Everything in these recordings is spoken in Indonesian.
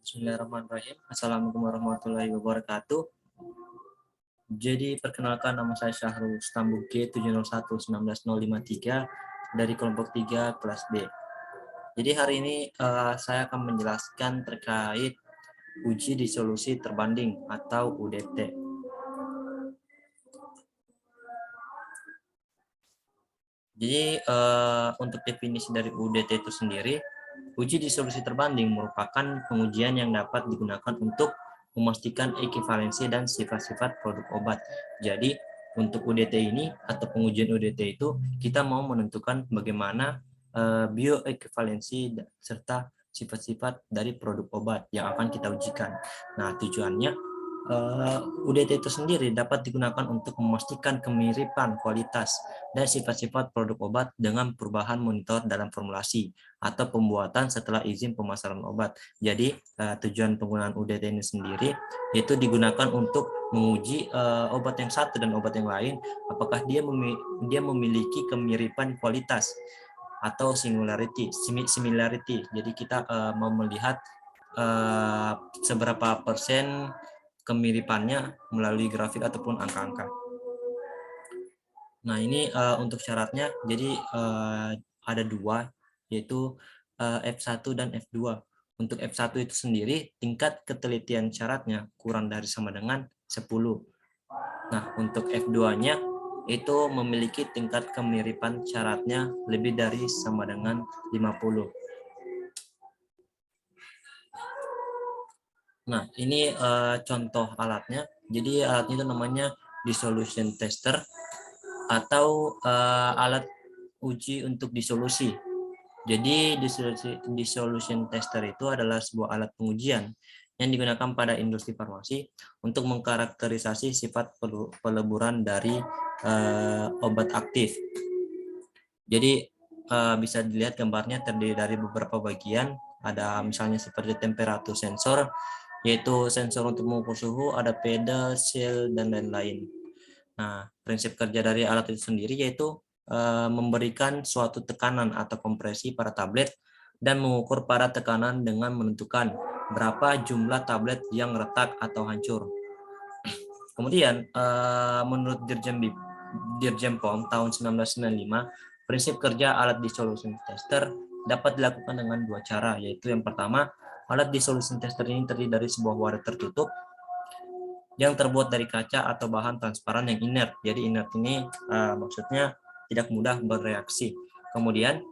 Bismillahirrahmanirrahim. Assalamualaikum warahmatullahi wabarakatuh. Jadi perkenalkan, nama saya Syahrul Stambul G701-19053 dari kelompok 3 kelas B. Jadi hari ini saya akan menjelaskan terkait uji disolusi terbanding atau UDT. Jadi untuk definisi dari UDT itu sendiri, uji disolusi terbanding merupakan pengujian yang dapat digunakan untuk memastikan ekivalensi dan sifat-sifat produk obat. Jadi untuk UDT ini atau pengujian UDT itu kita mau menentukan bagaimana bioekivalensi serta sifat-sifat dari produk obat yang akan kita ujikan. Nah, tujuannya UDT itu sendiri dapat digunakan untuk memastikan kemiripan kualitas dan sifat-sifat produk obat dengan perubahan monitor dalam formulasi atau pembuatan setelah izin pemasaran obat. Jadi tujuan penggunaan UDT ini sendiri itu digunakan untuk menguji obat yang satu dan obat yang lain, apakah dia memiliki kemiripan kualitas atau similarity. Jadi kita mau melihat seberapa persen kemiripannya melalui grafik ataupun angka-angka. Nah, ini untuk syaratnya, jadi ada dua, yaitu F1 dan F2. Untuk F1 itu sendiri, tingkat ketelitian syaratnya kurang dari sama dengan 10. Nah, untuk F2-nya itu memiliki tingkat kemiripan syaratnya lebih dari sama dengan 50. Nah, ini contoh alatnya. Jadi alatnya itu namanya dissolution tester atau alat uji untuk disolusi. Jadi dissolution tester itu adalah sebuah alat pengujian yang digunakan pada industri farmasi untuk mengkarakterisasi sifat peleburan dari obat aktif. Jadi bisa dilihat gambarnya terdiri dari beberapa bagian. Ada misalnya seperti temperatur sensor, yaitu sensor untuk mengukur suhu, ada pedal, seal, dan lain-lain. Nah, prinsip kerja dari alat itu sendiri yaitu memberikan suatu tekanan atau kompresi pada tablet dan mengukur pada tekanan dengan menentukan berapa jumlah tablet yang retak atau hancur. Kemudian, menurut Dirjen POM tahun 1995, prinsip kerja alat dissolution tester dapat dilakukan dengan dua cara, yaitu yang pertama, alat dissolution tester ini terdiri dari sebuah wadah tertutup yang terbuat dari kaca atau bahan transparan yang inert. Jadi inert ini maksudnya tidak mudah bereaksi. Kemudian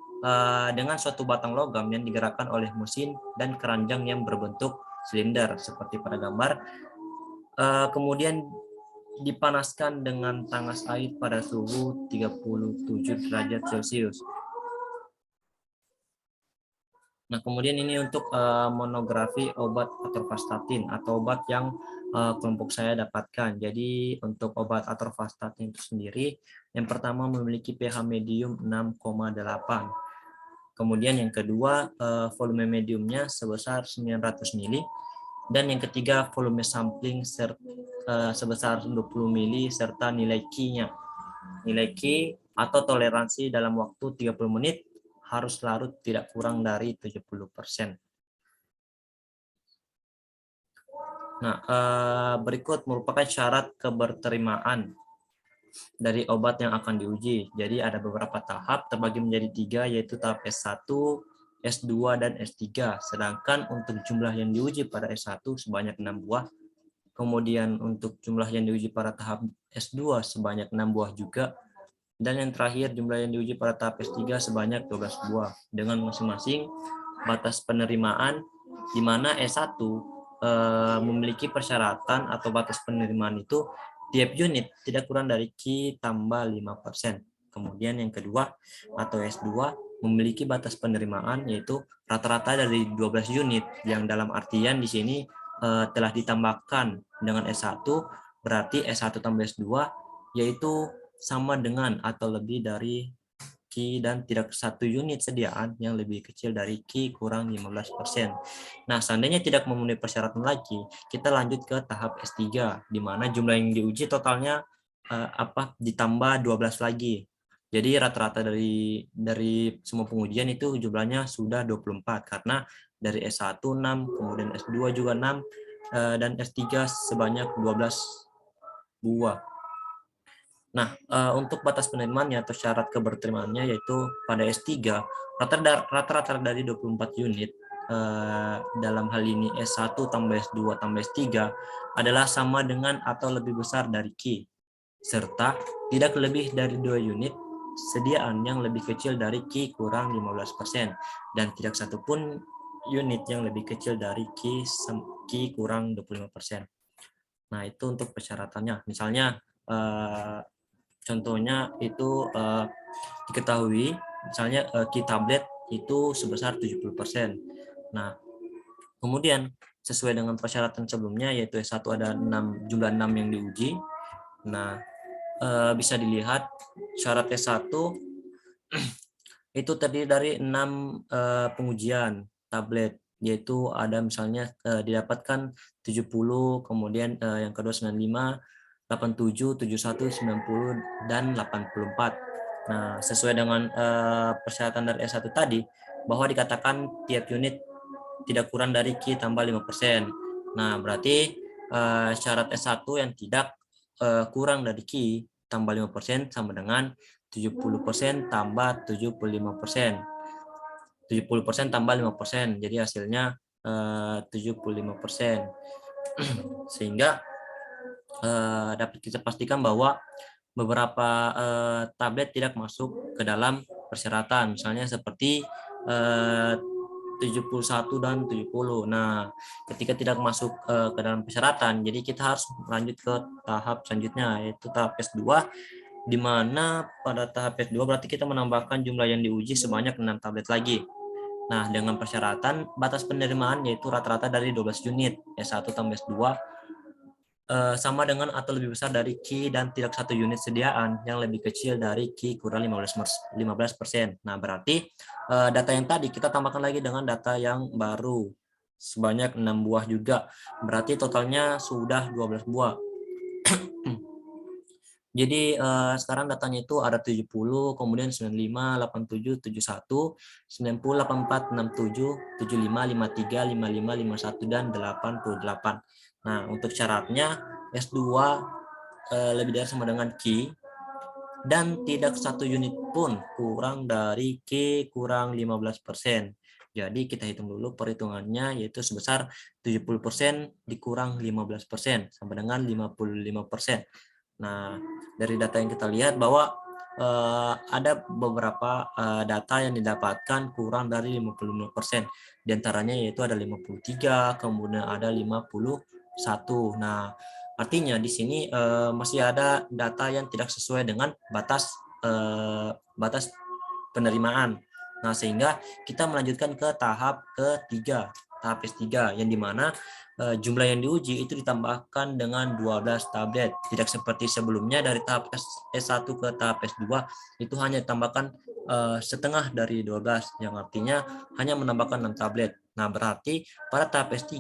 dengan suatu batang logam yang digerakkan oleh mesin dan keranjang yang berbentuk silinder seperti pada gambar. Kemudian dipanaskan dengan tangas air pada suhu 37 derajat Celcius. Nah, kemudian ini untuk monografi obat atorvastatin atau obat yang kelompok saya dapatkan. Jadi untuk obat atorvastatin itu sendiri, yang pertama memiliki pH medium 6,8. Kemudian yang kedua volume mediumnya sebesar 900 ml. Dan yang ketiga volume sampling sebesar 20 ml serta nilai Q-nya. Nilai Q atau toleransi dalam waktu 30 menit harus larut tidak kurang dari 70%. Nah, berikut merupakan syarat keberterimaan dari obat yang akan diuji. Jadi ada beberapa tahap terbagi menjadi 3, yaitu tahap S1, S2, dan S3. Sedangkan untuk jumlah yang diuji pada S1 sebanyak 6 buah. Kemudian untuk jumlah yang diuji pada tahap S2 sebanyak 6 buah juga. Dan yang terakhir jumlah yang diuji pada tahap S3 sebanyak 12 buah. Dengan masing-masing batas penerimaan, di mana S1 memiliki persyaratan atau batas penerimaan itu tiap unit tidak kurang dari Q tambah 5%. Kemudian yang kedua atau S2 memiliki batas penerimaan yaitu rata-rata dari 12 unit, yang dalam artian di sini telah ditambahkan dengan S1, berarti S1 tambah S2 yaitu sama dengan atau lebih dari Q dan tidak satu unit sediaan yang lebih kecil dari Q kurang 15%. Nah, seandainya tidak memenuhi persyaratan lagi, kita lanjut ke tahap S3, di mana jumlah yang diuji totalnya ditambah 12 lagi. Jadi rata-rata dari semua pengujian itu jumlahnya sudah 24 karena dari S1 6, kemudian S2 juga 6 dan S3 sebanyak 12 buah. Nah, untuk batas penerimaannya atau syarat keberterimaannya yaitu pada S3 rata-rata dari 24 unit dalam hal ini S1 tambah S2 tambah S3 adalah sama dengan atau lebih besar dari Q, serta tidak lebih dari 2 unit sediaan yang lebih kecil dari Q kurang 15% dan tidak satupun unit yang lebih kecil dari Q kurang 25%. Nah, itu untuk persyaratannya. Misalnya contohnya itu diketahui misalnya Q tablet itu sebesar 70%. Nah, kemudian sesuai dengan persyaratan sebelumnya yaitu S1 ada jumlah 6 yang diuji. Nah, bisa dilihat syarat S1 itu terdiri dari 6 pengujian tablet, yaitu ada misalnya didapatkan 70, kemudian yang kedua 95, 87, 71, 90, dan 84. Nah, sesuai dengan persyaratan dari S1 tadi, bahwa dikatakan tiap unit tidak kurang dari Q tambah 5%. Nah, berarti syarat S1 yang tidak kurang dari Q tambah 5% sama dengan 70% tambah 75%. 70% tambah 5%. Jadi hasilnya 75%. Sehingga dapat kita pastikan bahwa beberapa tablet tidak masuk ke dalam persyaratan. Misalnya seperti 71 dan 70. Nah, ketika tidak masuk ke dalam persyaratan, jadi kita harus lanjut ke tahap selanjutnya, yaitu tahap S2, di mana pada tahap S2 berarti kita menambahkan jumlah yang diuji sebanyak 6 tablet lagi. Nah, dengan persyaratan batas penerimaan yaitu rata-rata dari 12 unit, S1 tambah S2, sama dengan atau lebih besar dari Q dan tidak satu unit sediaan yang lebih kecil dari Q kurang 15%. Nah, berarti data yang tadi kita tambahkan lagi dengan data yang baru sebanyak 6 buah juga. Berarti totalnya sudah 12 buah. Jadi sekarang datanya itu ada 70, kemudian 95, 87, 71, 90, 84, 67, 75, 53, 55, 51, dan 88. Nah, untuk syaratnya S2 lebih dari sama dengan Q dan tidak satu unit pun kurang dari Q kurang 15%. Jadi kita hitung dulu perhitungannya yaitu sebesar 70% dikurang 15% sama dengan 55%. Nah, dari data yang kita lihat bahwa ada beberapa data yang didapatkan kurang dari 55%. Di antaranya yaitu ada 53, kemudian ada 51. Nah, artinya di sini masih ada data yang tidak sesuai dengan batas batas penerimaan. Nah, sehingga kita melanjutkan ke tahap ketiga, tahap S3 yang dimana jumlah yang diuji itu ditambahkan dengan 12 tablet. Tidak seperti sebelumnya dari tahap S1 ke tahap S2 itu hanya ditambahkan setengah dari 12 yang artinya hanya menambahkan 6 tablet. Nah, berarti pada tahap S3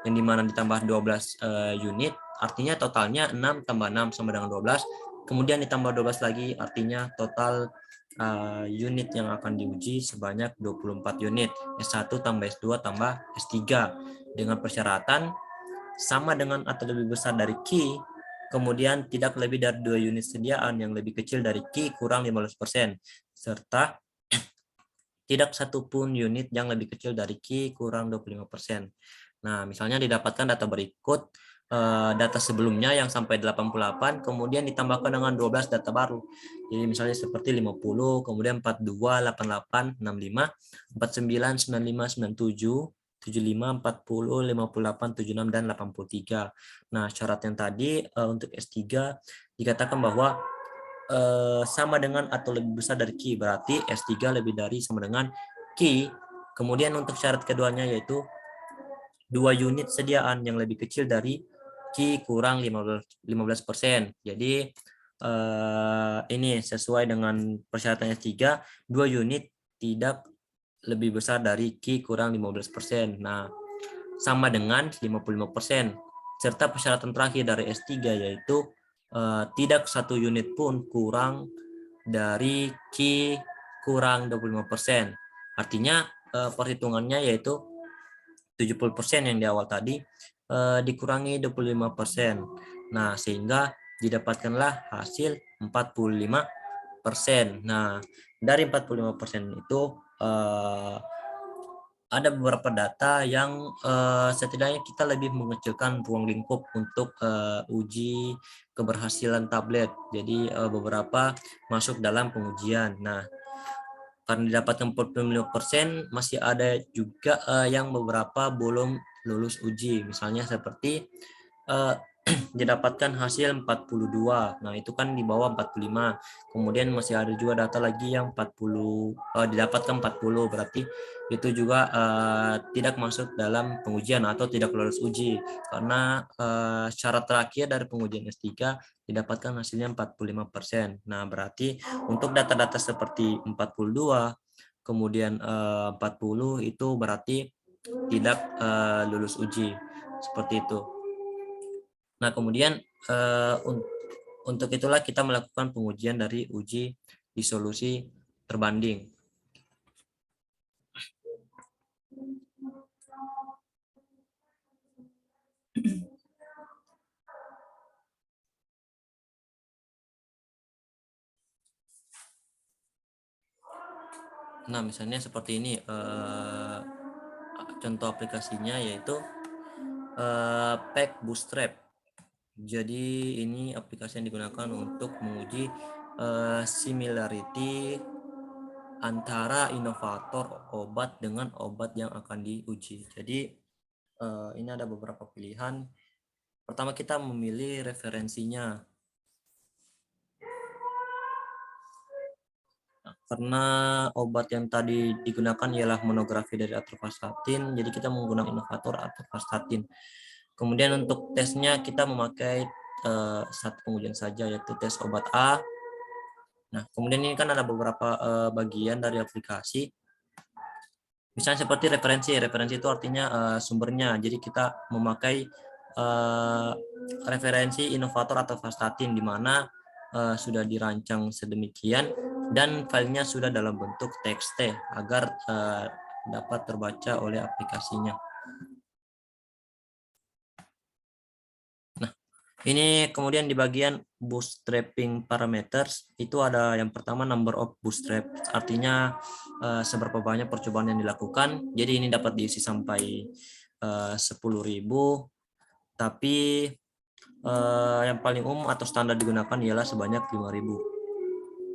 yang dimana ditambah 12 unit artinya totalnya 6 tambah 6 sama dengan 12. Kemudian ditambah 12 lagi artinya total unit yang akan diuji sebanyak 24 unit. S1 tambah S2 tambah S3 dengan persyaratan sama dengan atau lebih besar dari Q, kemudian tidak lebih dari 2 unit sediaan yang lebih kecil dari Q kurang 15%, serta tidak satupun unit yang lebih kecil dari Q kurang 25%. Nah, misalnya didapatkan data berikut, data sebelumnya yang sampai 88, kemudian ditambahkan dengan 12 data baru. Jadi misalnya seperti 50, kemudian 42, 88, 65, 49, 95, 97, 75, 40, 58, 76, dan 83. Nah, syarat yang tadi untuk S3 dikatakan bahwa sama dengan atau lebih besar dari Q, berarti S3 lebih dari sama dengan Q. Kemudian untuk syarat keduanya yaitu 2 unit sediaan yang lebih kecil dari Q kurang 15%. Jadi ini sesuai dengan persyaratan S3, 2 unit tidak lebih besar dari Q kurang 15%. Nah, sama dengan 55%. Serta persyaratan terakhir dari S3 yaitu tidak satu unit pun kurang dari Q kurang 25%. Artinya perhitungannya yaitu 70% yang di awal tadi dikurangi 25%. Nah, sehingga didapatkanlah hasil 45%. Nah, dari 45% itu ada beberapa data yang setidaknya kita lebih mengecilkan ruang lingkup untuk uji keberhasilan tablet. Jadi beberapa masuk dalam pengujian. Nah, karena didapatkan 45%, masih ada juga yang beberapa belum lulus uji. Misalnya seperti didapatkan hasil 42. Nah, itu kan di bawah 45. Kemudian masih ada juga data lagi yang 40 didapatkan 40, berarti itu juga tidak masuk dalam pengujian atau tidak lulus uji karena syarat terakhir dari pengujian S3 didapatkan hasilnya 45%. Nah, berarti untuk data-data seperti 42 kemudian 40 itu berarti tidak lulus uji. Seperti itu. Nah, kemudian untuk itulah kita melakukan pengujian dari uji disolusi terbanding. Nah, misalnya seperti ini contoh aplikasinya yaitu Pack Bootstrap. Jadi ini aplikasi yang digunakan untuk menguji similarity antara inovator obat dengan obat yang akan diuji. Jadi ini ada beberapa pilihan. Pertama kita memilih referensinya. Karena obat yang tadi digunakan ialah monografi dari atorvastatin, jadi kita menggunakan inovator atorvastatin. Kemudian untuk tesnya kita memakai satu pengujian saja, yaitu tes obat A. Nah, kemudian ini kan ada beberapa bagian dari aplikasi. Misalnya seperti referensi. Referensi itu artinya sumbernya. Jadi kita memakai referensi inovator atau vastatin di mana sudah dirancang sedemikian dan filenya sudah dalam bentuk TXT agar dapat terbaca oleh aplikasinya. Nah, ini kemudian di bagian bootstrapping parameters itu ada yang pertama number of bootstrap, artinya seberapa banyak percobaan yang dilakukan. Jadi ini dapat diisi sampai 10.000, tapi yang paling umum atau standar digunakan ialah sebanyak 5.000.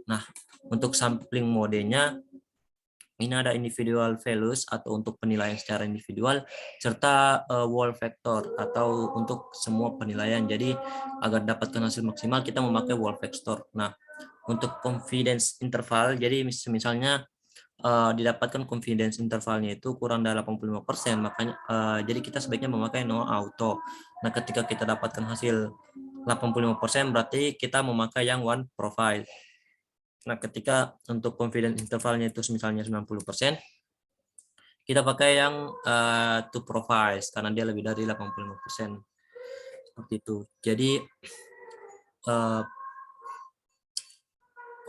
Nah, untuk sampling modenya ini ada individual values atau untuk penilaian secara individual serta wall factor atau untuk semua penilaian. Jadi agar dapatkan hasil maksimal kita memakai wall factor. Nah, untuk confidence interval, jadi misalnya didapatkan confidence intervalnya itu kurang dari 85%, makanya jadi kita sebaiknya memakai no auto. Nah, ketika kita dapatkan hasil 85% berarti kita memakai yang one profile. Nah, ketika untuk confidence intervalnya itu misalnya 90%, kita pakai yang two profiles karena dia lebih dari 85%. Seperti itu. Jadi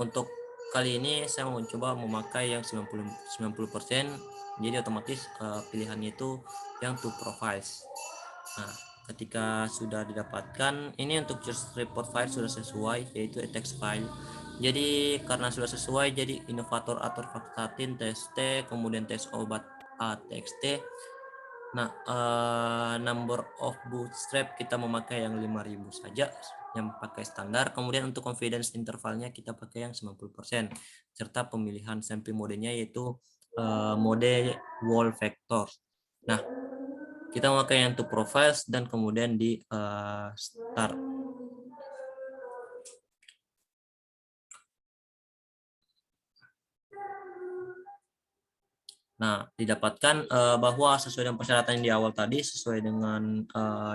untuk kali ini saya mau mencoba memakai yang 90%, jadi otomatis pilihannya itu yang two profiles. Nah, ketika sudah didapatkan, ini untuk just report file sudah sesuai, yaitu text file. Jadi karena sudah sesuai, jadi inovator atorvastatin TXT, kemudian tes obat A TXT. Nah, number of bootstrap kita memakai yang 5.000 saja, yang pakai standar. Kemudian untuk confidence intervalnya kita pakai yang 90%, serta pemilihan sampling modenya yaitu mode wall factor. Nah, kita memakai yang two profiles dan kemudian di start. Nah, didapatkan bahwa sesuai dengan persyaratan yang di awal tadi, sesuai dengan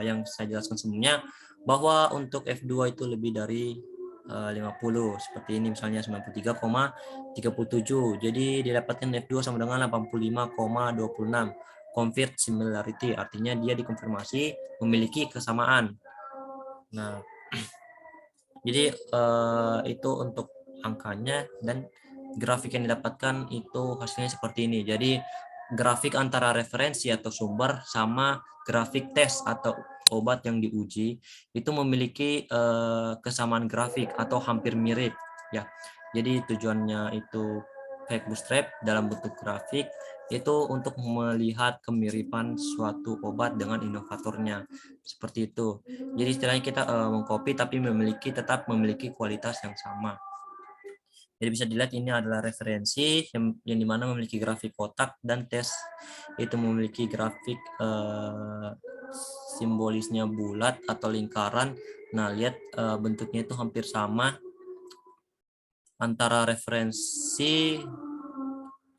yang saya jelaskan sebelumnya, bahwa untuk F2 itu lebih dari 50, seperti ini misalnya 93,37. Jadi didapatkan F2 sama dengan 85,26. Convert similarity, artinya dia dikonfirmasi memiliki kesamaan. Nah, jadi itu untuk angkanya, dan grafik yang didapatkan itu hasilnya seperti ini. Jadi grafik antara referensi atau sumber sama grafik tes atau obat yang diuji itu memiliki kesamaan grafik atau hampir mirip ya. Jadi tujuannya itu fake bootstrap dalam bentuk grafik itu untuk melihat kemiripan suatu obat dengan inovatornya seperti itu. Jadi istilahnya kita mengcopy tapi tetap memiliki kualitas yang sama. Jadi bisa dilihat ini adalah referensi yang dimana memiliki grafik kotak, dan tes itu memiliki grafik simbolisnya bulat atau lingkaran. Nah, lihat bentuknya itu hampir sama antara referensi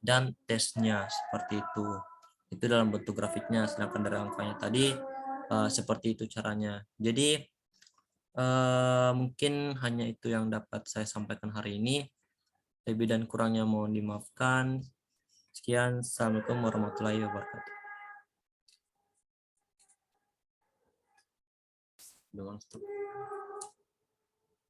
dan tesnya seperti itu. Itu dalam bentuk grafiknya, sedangkan dari angkanya tadi seperti itu caranya. Jadi mungkin hanya itu yang dapat saya sampaikan hari ini. Lebih dan kurangnya mohon dimaafkan. Sekian, Assalamualaikum warahmatullahi wabarakatuh.